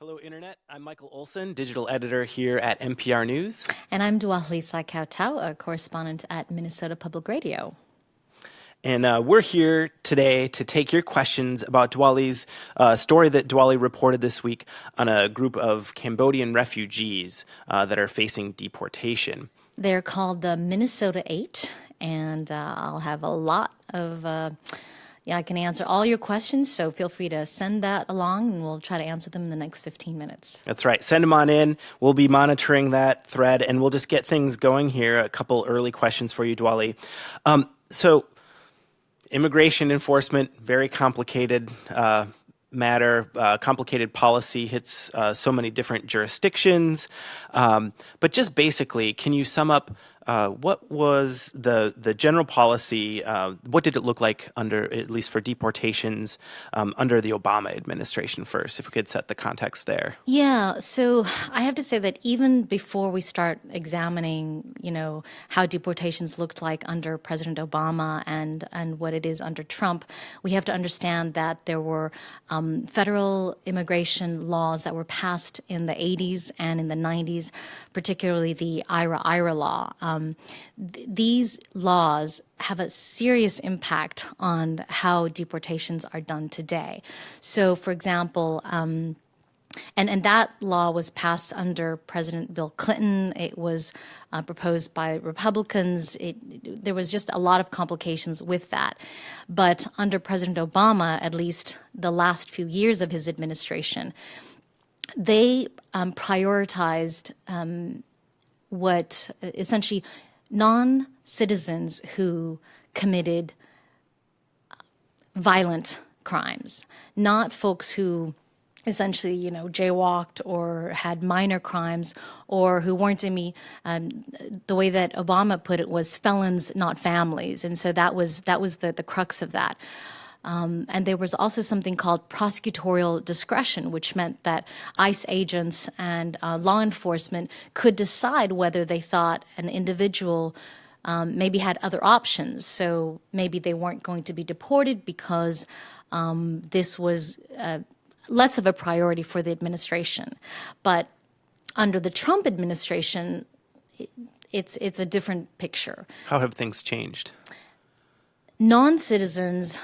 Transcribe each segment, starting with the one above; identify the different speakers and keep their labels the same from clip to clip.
Speaker 1: Hello, Internet. I'm Michael Olson, digital editor here at NPR News.
Speaker 2: And I'm Doualy Xaykaothao, a correspondent at Minnesota Public Radio.
Speaker 1: And we're here today to take your questions about Doualy's story that Doualy reported this week on a group of Cambodian refugees that are facing deportation.
Speaker 2: They're called the Minnesota 8, and I'll have a lot of... I can answer all your questions, so feel free to send that along, and we'll try to answer them in the next 15 minutes.
Speaker 1: That's right. Send them on in. We'll be monitoring that thread, and we'll just get things going here. A couple early questions for you, Doualy. So immigration enforcement, very complicated matter, complicated policy, hits so many different jurisdictions. But just basically, can you sum up what was the general policy? What did it look like under, at least for deportations, under the Obama administration first, if we could set the context there?
Speaker 2: Yeah, so I have to say that even before we start examining, how deportations looked like under President Obama and what it is under Trump, we have to understand that there were federal immigration laws that were passed in the 80s and in the 90s, particularly the IRA law. These laws have a serious impact on how deportations are done today. So, for example, and that law was passed under President Bill Clinton. It was proposed by Republicans. There was just a lot of complications with that. But under President Obama, at least the last few years of his administration, they prioritized what essentially non-citizens who committed violent crimes, not folks who essentially, jaywalked or had minor crimes or who weren't the way that Obama put it was felons, not families. And so that was the crux of that. And there was also something called prosecutorial discretion, which meant that ICE agents and law enforcement could decide whether they thought an individual maybe had other options. So maybe they weren't going to be deported because this was less of a priority for the administration. But under the Trump administration, it's a different picture.
Speaker 1: How have things changed?
Speaker 2: Non-citizens,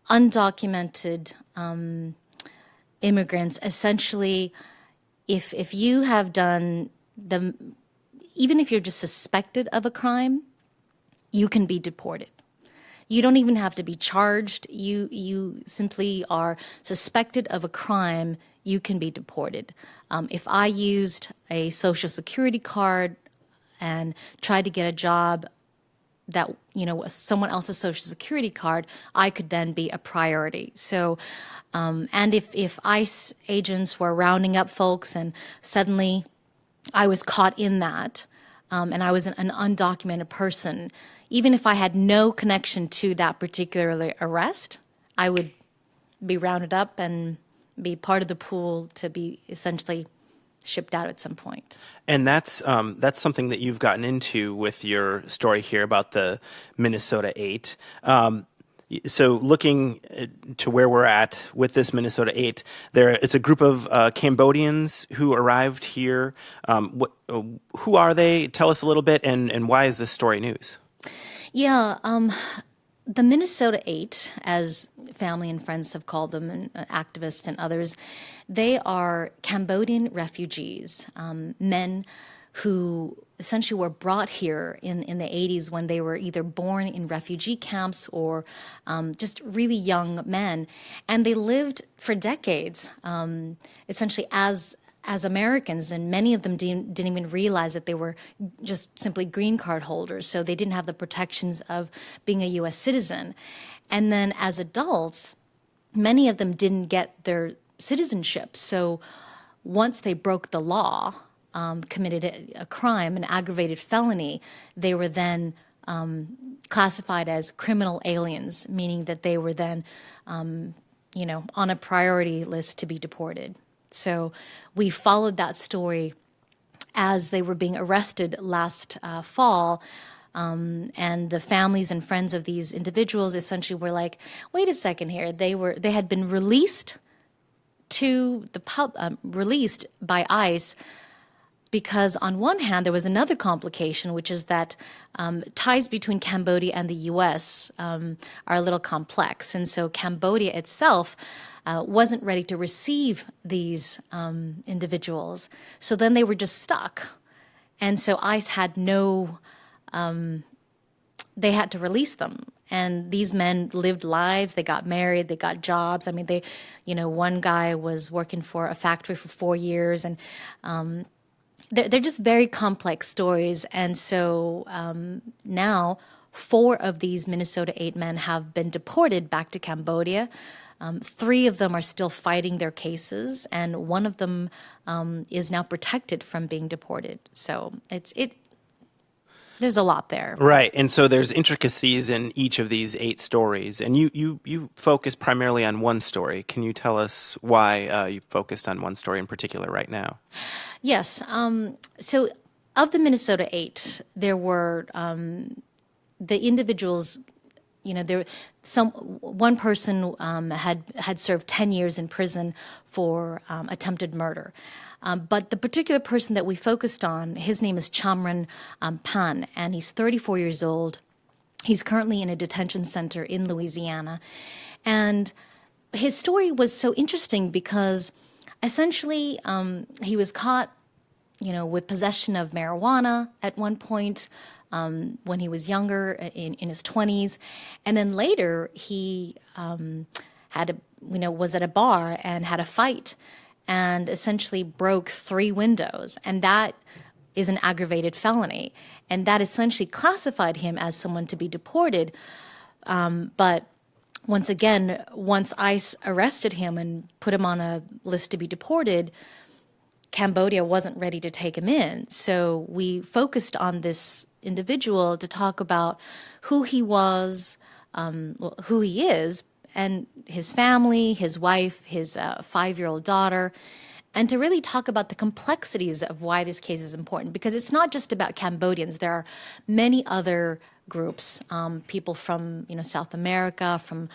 Speaker 2: undocumented immigrants, essentially, if you have done even if you're just suspected of a crime, you can be deported. You don't even have to be charged. You simply are suspected of a crime, you can be deported. If I used a Social Security card and tried to get a job that, was someone else's Social Security card, I could then be a priority. So, and if ICE agents were rounding up folks and suddenly I was caught in that, and I was an undocumented person, even if I had no connection to that particular arrest, I would be rounded up and be part of the pool to be essentially shipped out at some point.
Speaker 1: And that's something that you've gotten into with your story here about the Minnesota 8. So looking to where we're at with this Minnesota 8, it's a group of Cambodians who arrived here. Who are they? Tell us a little bit, and why is this story news?
Speaker 2: Yeah, the Minnesota 8, as family and friends have called them, and activists and others, they are Cambodian refugees, men who essentially were brought here in the 80s when they were either born in refugee camps or just really young men. And they lived for decades, essentially as Americans, and many of them didn't even realize that they were just simply green card holders, so they didn't have the protections of being a U.S. citizen. And then as adults, many of them didn't get their citizenship. So once they broke the law, committed a crime, an aggravated felony, they were then classified as criminal aliens, meaning that they were then, on a priority list to be deported. So we followed that story as they were being arrested last fall, and the families and friends of these individuals essentially were like, wait a second here, they had been released to the released by ICE because on one hand, there was another complication, which is that ties between Cambodia and the U.S. Are a little complex. And so Cambodia itself wasn't ready to receive these individuals. So then they were just stuck. And so ICE had they had to release them. And these men lived lives, they got married, they got jobs. I mean, one guy was working for a factory for 4 years, and they're just very complex stories. And so now 4 of these Minnesota 8 men have been deported back to Cambodia. 3 of them are still fighting their cases, and 1 of them is now protected from being deported. So there's a lot there.
Speaker 1: Right. And so there's intricacies in each of these 8 stories. And you focus primarily on one story. Can you tell us why you focused on one story in particular right now?
Speaker 2: Yes. So of the Minnesota 8, there were the individuals, one person had served 10 years in prison for attempted murder. But the particular person that we focused on, his name is Chamran Pan, and he's 34 years old. He's currently in a detention center in Louisiana. And his story was so interesting because essentially he was caught, with possession of marijuana at one point when he was younger, in his 20s. And then later he was at a bar and had a fight and essentially broke 3 windows. And that is an aggravated felony. And that essentially classified him as someone to be deported. But once again, once ICE arrested him and put him on a list to be deported, Cambodia wasn't ready to take him in. So we focused on this individual to talk about who he was, who he is, and his family, his wife, his 5-year-old daughter, and to really talk about the complexities of why this case is important. Because it's not just about Cambodians. There are many other groups, people from South America, from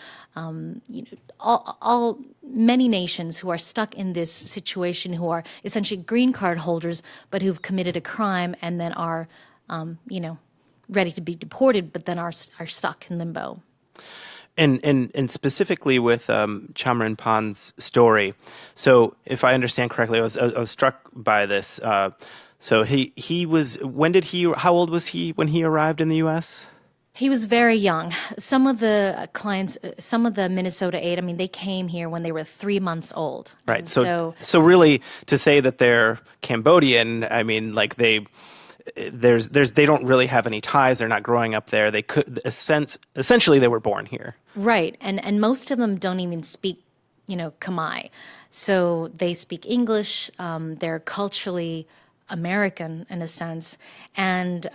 Speaker 2: all many nations who are stuck in this situation, who are essentially green card holders, but who've committed a crime and then are ready to be deported, but then are stuck in limbo.
Speaker 1: And specifically with Chamran Pan's story, so if I understand correctly, I was struck by this. So how old was he when he arrived in the U.S.?
Speaker 2: He was very young. Some of the clients, some of the Minnesota 8, they came here when they were 3 months old.
Speaker 1: Right. So really, to say that they're Cambodian, they don't really have any ties. They're not growing up there. They could essentially they were born here.
Speaker 2: Right. And most of them don't even speak, Khmer. So they speak English. They're culturally American in a sense. And,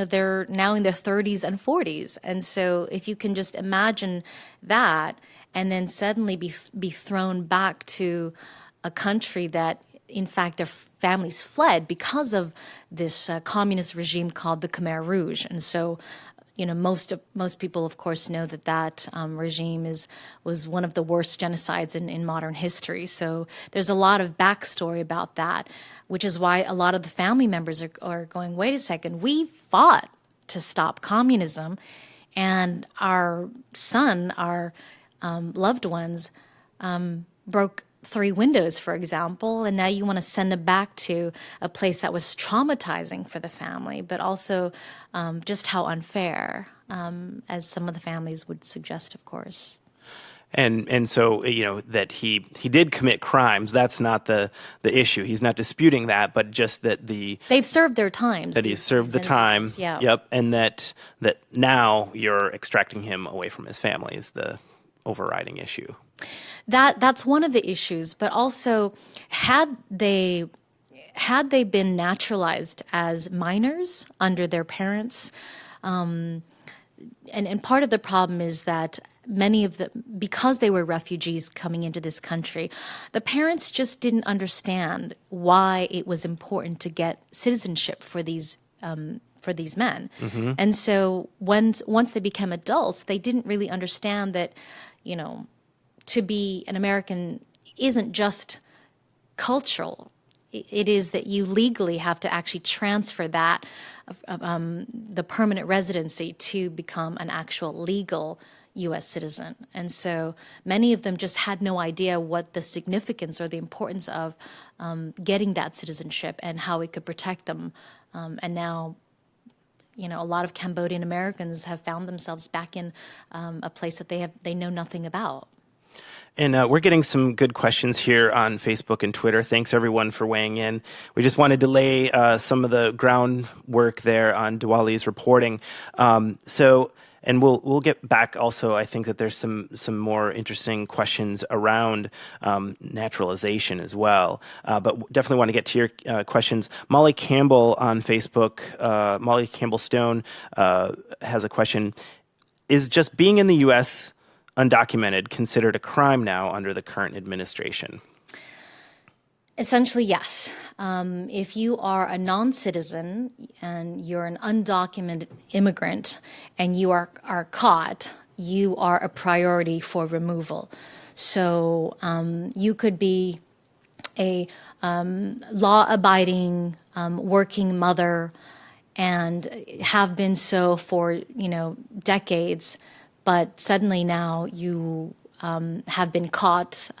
Speaker 2: they're now in their 30s and 40s. And so if you can just imagine that and then suddenly be thrown back to a country that, in fact, their families fled because of this communist regime called the Khmer Rouge. And so, most people, of course, know that regime was one of the worst genocides in modern history. So there's a lot of backstory about that, which is why a lot of the family members are going, wait a second, we fought to stop communism, and our son, our loved ones, broke 3 windows, for example, and now you want to send them back to a place that was traumatizing for the family, but also just how unfair, as some of the families would suggest, of course.
Speaker 1: And so, that he did commit crimes, that's not the issue. He's not disputing that, but just that they've
Speaker 2: served their times.
Speaker 1: That he's served the time.
Speaker 2: Yeah.
Speaker 1: Yep. And that now you're extracting him away from his family is the overriding issue.
Speaker 2: That's one of the issues, but also had they been naturalized as minors under their parents, and part of the problem is that because they were refugees coming into this country, the parents just didn't understand why it was important to get citizenship for these men. Mm-hmm. And so once they became adults, they didn't really understand that, to be an American isn't just cultural. It is that you legally have to actually transfer that, the permanent residency, to become an actual legal U.S. citizen. And so many of them just had no idea what the significance or the importance of getting that citizenship and how it could protect them. And now, a lot of Cambodian Americans have found themselves back in a place that they know nothing about.
Speaker 1: And we're getting some good questions here on Facebook and Twitter. Thanks, everyone, for weighing in. We just wanted to lay some of the groundwork there on Doualy's reporting. And we'll get back also. I think that there's some more interesting questions around naturalization as well. But definitely want to get to your questions. Molly Campbell on Facebook, Molly Campbell Stone has a question. Is just being in the U.S. undocumented considered a crime now under the current administration?
Speaker 2: Essentially, yes. If you are a non-citizen and you're an undocumented immigrant and you are caught, you are a priority for removal. So you could be a law-abiding working mother and have been so for decades, but suddenly now you have been caught.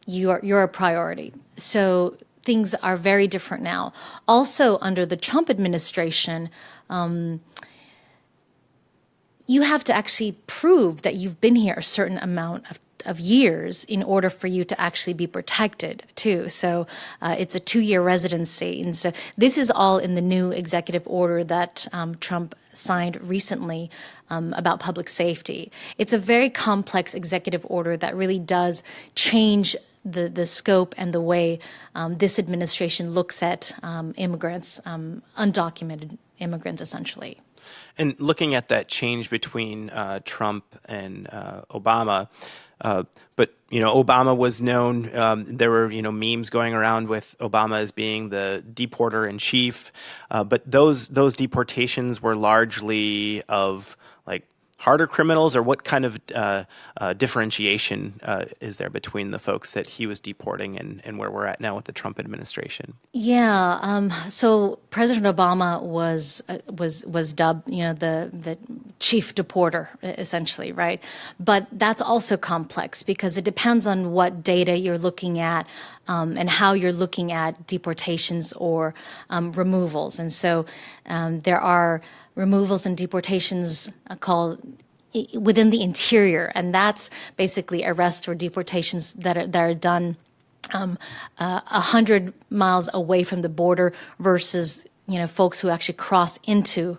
Speaker 2: You're a priority. So things are very different now. Also, under the Trump administration, you have to actually prove that you've been here a certain amount of years in order for you to actually be protected too. So it's a 2-year residency. And so this is all in the new executive order that Trump signed recently about public safety. It's a very complex executive order that really does change the scope and the way this administration looks at immigrants, undocumented immigrants, essentially.
Speaker 1: And looking at that change between Trump and Obama, but Obama was known. There were memes going around with Obama as being the deporter in chief, but those deportations were largely of like harder criminals, or what kind of differentiation is there between the folks that he was deporting and where we're at now with the Trump administration?
Speaker 2: Yeah. So President Obama was dubbed, the chief deporter, essentially, right? But that's also complex because it depends on what data you're looking at and how you're looking at deportations or removals. And so there are removals and deportations called within the interior, and that's basically arrests or deportations that are done 100 miles away from the border versus folks who actually cross into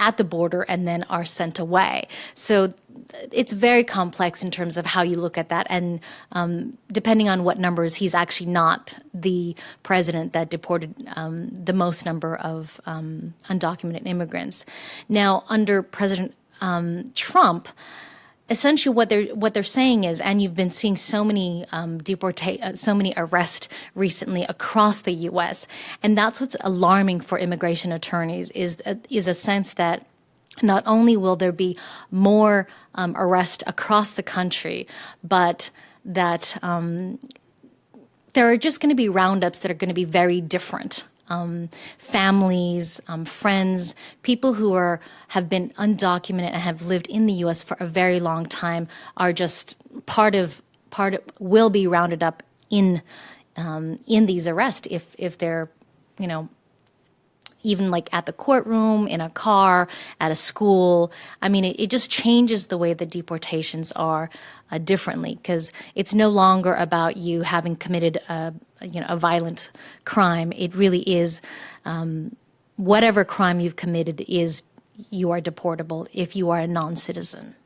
Speaker 2: at the border and then are sent away. So it's very complex in terms of how you look at that, and depending on what numbers, he's actually not the president that deported the most number of undocumented immigrants. Now, under President Trump, essentially what they're saying is, and you've been seeing so many so many arrests recently across the U.S., and that's what's alarming for immigration attorneys is a sense that not only will there be more arrests across the country, but that there are just going to be roundups that are going to be very different. Families, friends, people who have been undocumented and have lived in the U.S. for a very long time are just will be rounded up in these arrests if they're even like at the courtroom, in a car, at a school. I mean, it just changes the way the deportations are differently, because it's no longer about you having committed a violent crime. It really is whatever crime you've committed you are deportable if you are a non-citizen.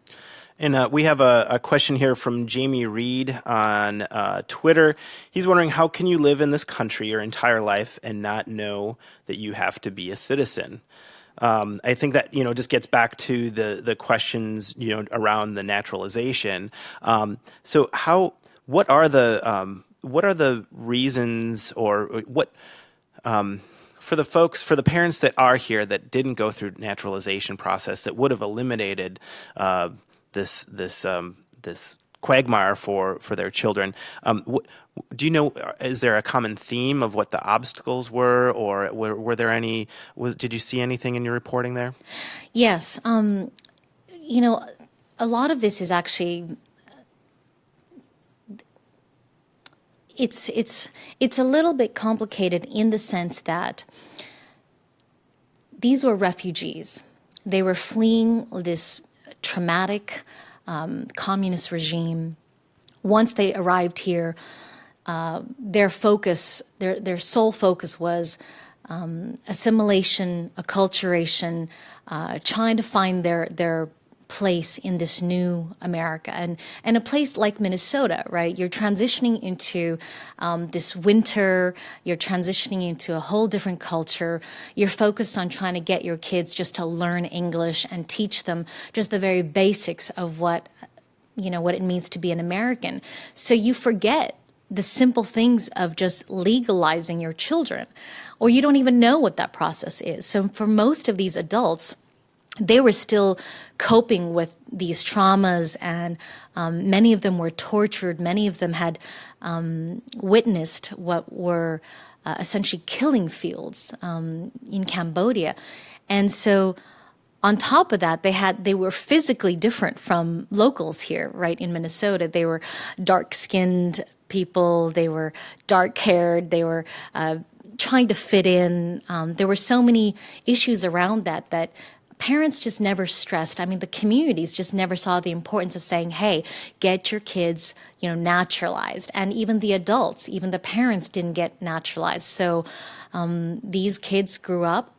Speaker 1: And we have a question here from Jamie Reed on Twitter. He's wondering, how can you live in this country your entire life and not know that you have to be a citizen? I think that just gets back to the questions around the naturalization. So what are the reasons, or what for the parents that are here that didn't go through naturalization process that would have eliminated this quagmire for their children. Do you know, is there a common theme of what the obstacles were, or were there any, did you see anything in your reporting there?
Speaker 2: Yes. A lot of this is actually, it's a little bit complicated in the sense that these were refugees. They were fleeing this traumatic communist regime. Once they arrived here, their sole focus was assimilation, acculturation, trying to find their place in this new America. And a place like Minnesota, right? You're transitioning into this winter, you're transitioning into a whole different culture. You're focused on trying to get your kids just to learn English and teach them just the very basics of what it means to be an American. So you forget the simple things of just legalizing your children, or you don't even know what that process is. So for most of these adults, they were still coping with these traumas, and many of them were tortured. Many of them had witnessed what were essentially killing fields in Cambodia. And so on top of that, they were physically different from locals here, right, in Minnesota. They were dark-skinned people. They were dark-haired. They were trying to fit in. There were so many issues around that parents just never stressed. I mean, the communities just never saw the importance of saying, hey, get your kids, naturalized. And even the adults, even the parents didn't get naturalized. So these kids grew up,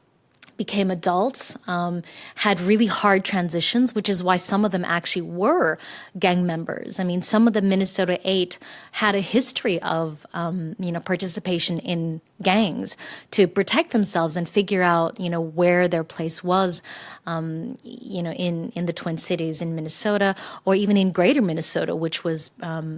Speaker 2: became adults, had really hard transitions, which is why some of them actually were gang members. I mean, some of the Minnesota 8 had a history of, participation in gangs to protect themselves and figure out, where their place was, in the Twin Cities in Minnesota, or even in Greater Minnesota, which was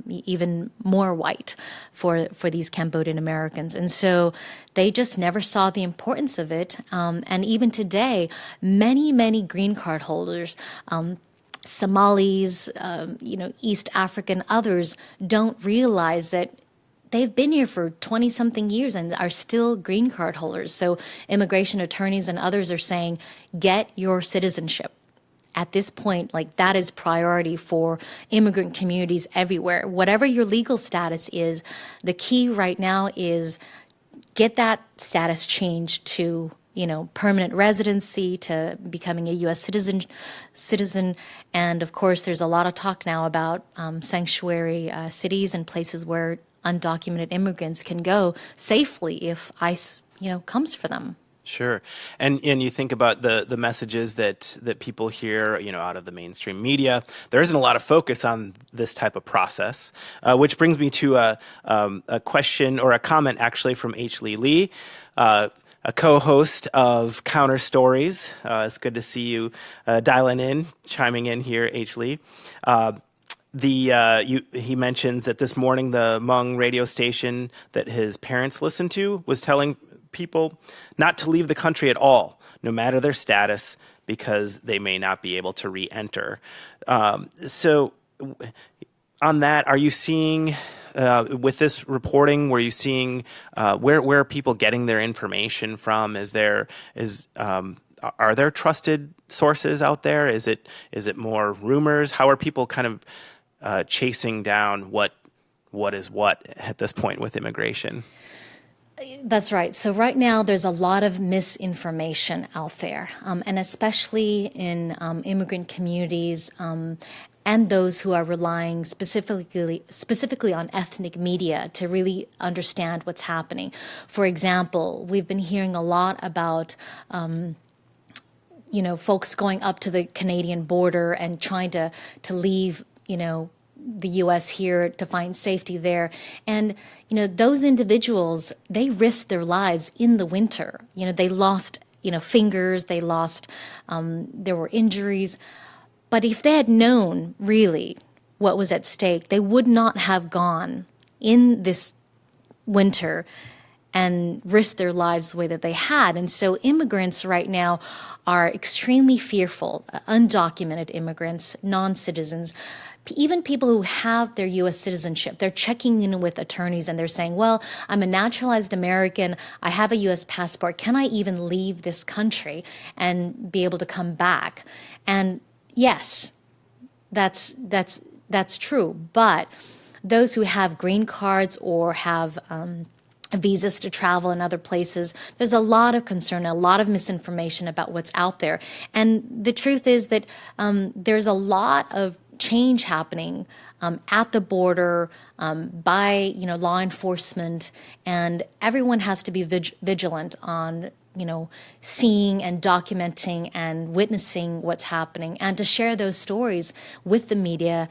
Speaker 2: even more white for these Cambodian Americans. And so they just never saw the importance of it. And even today, many green card holders, Somalis, East African, others don't realize that they've been here for 20-something years and are still green card holders. So immigration attorneys and others are saying, get your citizenship. At this point, that is priority for immigrant communities everywhere. Whatever your legal status is, the key right now is get that status changed to permanent residency, to becoming a U.S. citizen. And of course, there's a lot of talk now about sanctuary cities and places where undocumented immigrants can go safely if ICE, comes for them.
Speaker 1: Sure. And you think about the messages that people hear, out of the mainstream media. There isn't a lot of focus on this type of process, which brings me to a question or a comment actually from H. Lee, a co-host of Counter Stories. It's good to see you chiming in here, H. Lee. He mentions that this morning the Hmong radio station that his parents listened to was telling people not to leave the country at all, no matter their status, because they may not be able to re-enter. So on that, are you seeing, with this reporting, were you seeing where are people getting their information from? Are there trusted sources out there? Is it more rumors? How are people kind of chasing down what is what at this point with immigration?
Speaker 2: That's right. So right now there's a lot of misinformation out there, and especially in immigrant communities and those who are relying specifically on ethnic media to really understand what's happening. For example, we've been hearing a lot about folks going up to the Canadian border and trying to leave, the U.S. here to find safety there. And, those individuals, they risked their lives in the winter. They lost, fingers, they lost, there were injuries. But if they had known really what was at stake, they would not have gone in this winter and risked their lives the way that they had. And so immigrants right now are extremely fearful, undocumented immigrants, non-citizens, even people who have their U.S. citizenship, they're checking in with attorneys and they're saying, well, I'm a naturalized American, I have a U.S. passport, can I even leave this country and be able to come back? And yes, that's true, but those who have green cards or have visas to travel in other places, there's a lot of concern, a lot of misinformation about what's out there. And the truth is that there's a lot of change happening at the border by law enforcement, and everyone has to be vigilant on seeing and documenting and witnessing what's happening, and to share those stories with the media,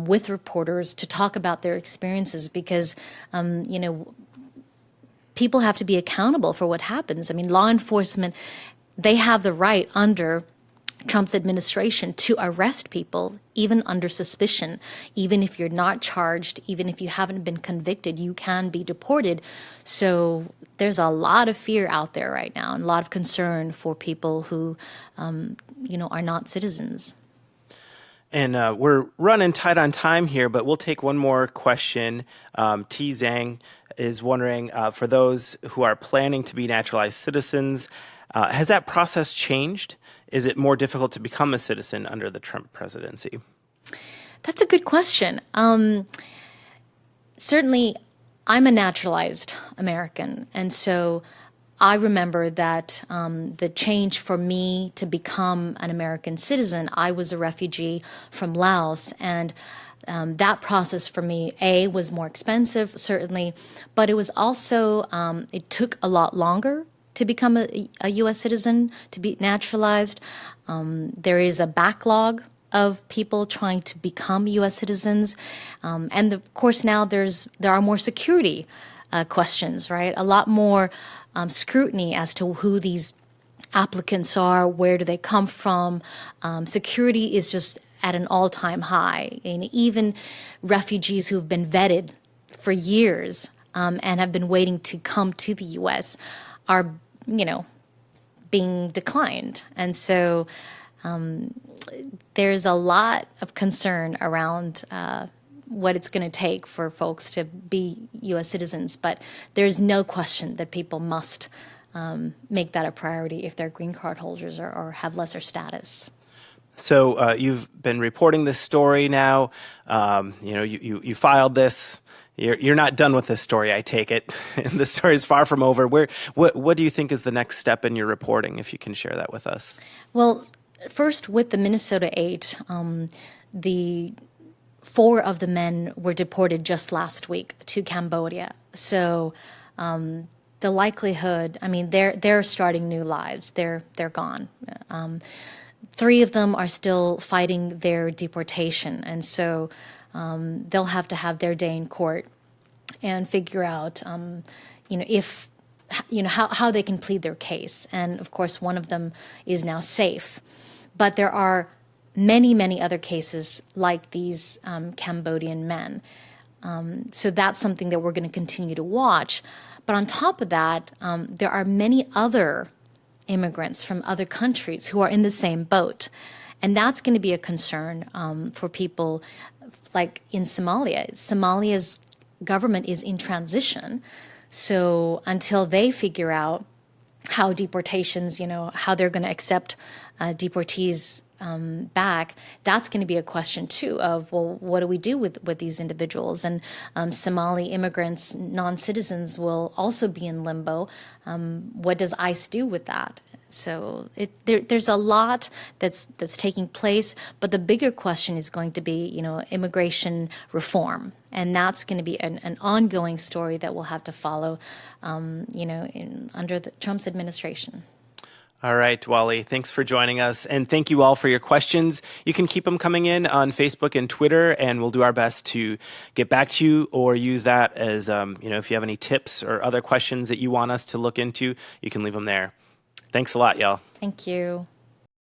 Speaker 2: with reporters, to talk about their experiences, because people have to be accountable for what happens. I mean, law enforcement, they have the right under Trump's administration to arrest people, even under suspicion. Even if you're not charged, even if you haven't been convicted, you can be deported. So there's a lot of fear out there right now, and a lot of concern for people who, are not citizens.
Speaker 1: And we're running tight on time here, but we'll take one more question. T. Zhang is wondering, for those who are planning to be naturalized citizens, has that process changed? Is it more difficult to become a citizen under the Trump presidency?
Speaker 2: That's a good question. Certainly, I'm a naturalized American, and so I remember that the change for me to become an American citizen, I was a refugee from Laos, and that process for me, was more expensive, certainly, but it was also, it took a lot longer to become a U.S. citizen, to be naturalized. There is a backlog of people trying to become U.S. citizens. And of course now there are more security questions, right? A lot more scrutiny as to who these applicants are, where do they come from. Security is just at an all-time high. And even refugees who've been vetted for years and have been waiting to come to the U.S. are being declined. And so there's a lot of concern around what it's going to take for folks to be U.S. citizens. But there's no question that people must make that a priority if they're green card holders or have lesser status.
Speaker 1: So you've been reporting this story now. You filed this. You're not done with this story, I take it. The story is far from over. What do you think is the next step in your reporting, if you can share that with us?
Speaker 2: Well, first, with the Minnesota 8, the 4 of the men were deported just last week to Cambodia. So the likelihood, they're starting new lives. They're gone. 3 of them are still fighting their deportation, and so they'll have to have their day in court and figure out, how they can plead their case. And of course, one of them is now safe, but there are many, many other cases like these Cambodian men. So that's something that we're going to continue to watch. But on top of that, there are many other immigrants from other countries who are in the same boat. And that's going to be a concern for people like in Somalia. Somalia's government is in transition. So until they figure out how deportations, how they're going to accept deportees back, that's going to be a question too of, well, what do we do with these individuals? And Somali immigrants, non-citizens, will also be in limbo. What does ICE do with that? So there's a lot that's taking place, but the bigger question is going to be, immigration reform, and that's going to be an ongoing story that we'll have to follow, under Trump's administration.
Speaker 1: All right, Doualy, thanks for joining us, and thank you all for your questions. You can keep them coming in on Facebook and Twitter, and we'll do our best to get back to you or use that as, if you have any tips or other questions that you want us to look into, you can leave them there. Thanks a lot, y'all.
Speaker 2: Thank you.